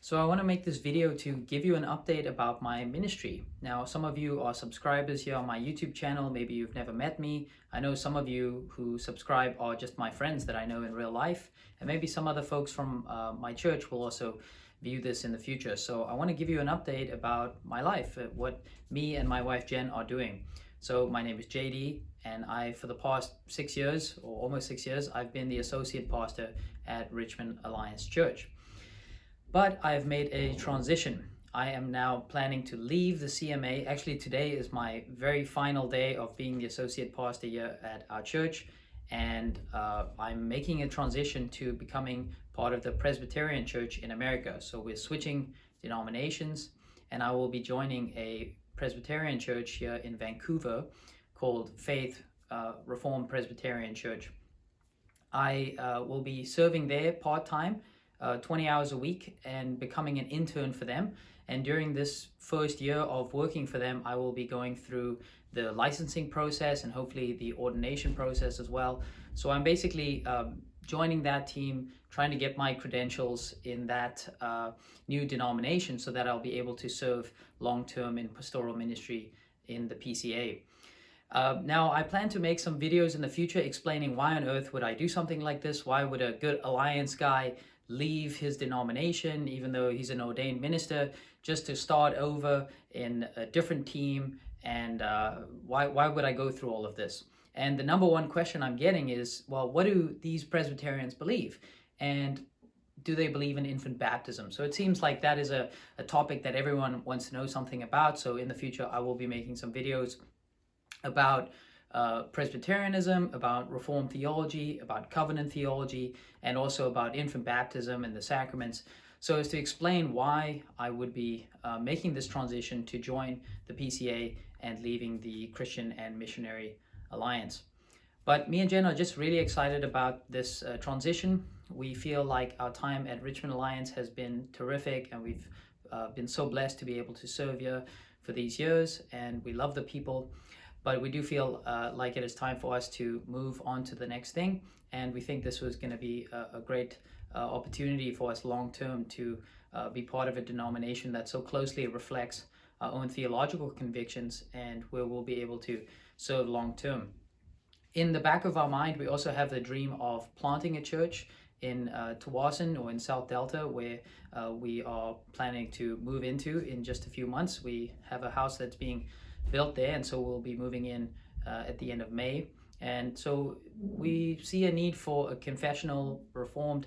So I want to make this video to give you an update about my ministry. Now, some of you are subscribers here on my YouTube channel. Maybe you've never met me. I know some of you who subscribe are just my friends that I know in real life. And maybe some other folks from my church will also view this in the future. So I want to give you an update about my life, what me and my wife Jen are doing. So my name is JD, and for the past 6 years, or almost 6 years, I've been the associate pastor at Richmond Alliance Church. But I've made a transition. I am now planning to leave the CMA. Actually, today is my very final day of being the associate pastor here at our church, and I'm making a transition to becoming part of the Presbyterian Church in America. So we're switching denominations, and I will be joining a Presbyterian church here in Vancouver called Faith Reformed Presbyterian Church. I will be serving there part-time, 20 hours a week, and becoming an intern for them. And during this first year of working for them, I will be going through the licensing process and hopefully the ordination process as well. So I'm basically joining that team, trying to get my credentials in that new denomination so that I'll be able to serve long-term in pastoral ministry in the PCA. Now, I plan to make some videos in the future explaining why on earth would I do something like this? Why would a good Alliance guy leave his denomination, even though he's an ordained minister, just to start over in a different team? And why would I go through all of this? And the number one question I'm getting is, well, what do these Presbyterians believe? And do they believe in infant baptism? So it seems like that is a topic that everyone wants to know something about. So in the future, I will be making some videos about Presbyterianism, about Reformed theology, about covenant theology, and also about infant baptism and the sacraments, so as to explain why I would be making this transition to join the PCA and leaving the Christian and Missionary Alliance. But me and Jen are just really excited about this transition. We feel like our time at Richmond Alliance has been terrific, and we've been so blessed to be able to serve here for these years, and we love the people. But we do feel like it is time for us to move on to the next thing. And we think this was going to be a great opportunity for us long-term to be part of a denomination that so closely reflects our own theological convictions, and where we'll be able to serve long-term. In the back of our mind, we also have the dream of planting a church in Tawasin, or in South Delta, where we are planning to move into in just a few months. We have a house that's being built there, and so we'll be moving in at the end of May. And so we see a need for a confessional Reformed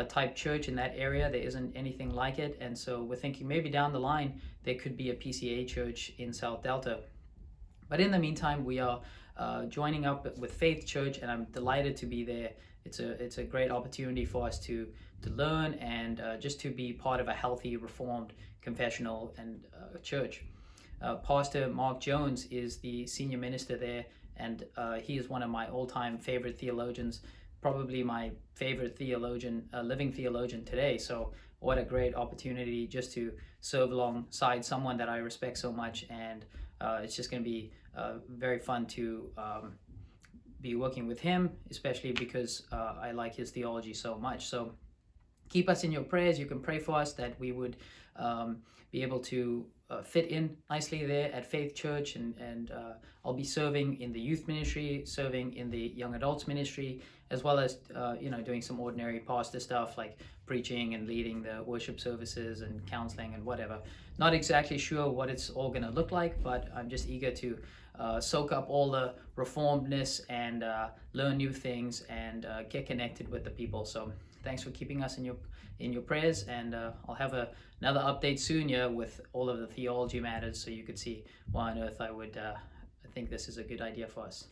type church in that area. There isn't anything like it, and so we're thinking maybe down the line there could be a PCA church in South Delta. But in the meantime, we are joining up with Faith Church, and I'm delighted to be there. It's a great opportunity for us to learn and just to be part of a healthy Reformed confessional and church. Pastor Mark Jones is the senior minister there, and he is one of my all-time favorite theologians, probably my favorite theologian, living theologian today. So what a great opportunity just to serve alongside someone that I respect so much, and it's just going to be very fun to be working with him, especially because I like his theology so much. So keep us in your prayers. You can pray for us that we would be able to fit in nicely there at Faith Church, and I'll be serving in the youth ministry, serving in the young adults ministry, as well as doing some ordinary pastor stuff like preaching and leading the worship services and counseling and whatever. Not exactly sure what it's all going to look like, but I'm just eager to soak up all the reformedness and learn new things and get connected with the people. So thanks for keeping us in your prayers, and I'll have another update soon with all of the theology matters, so you could see why on earth I think this is a good idea for us.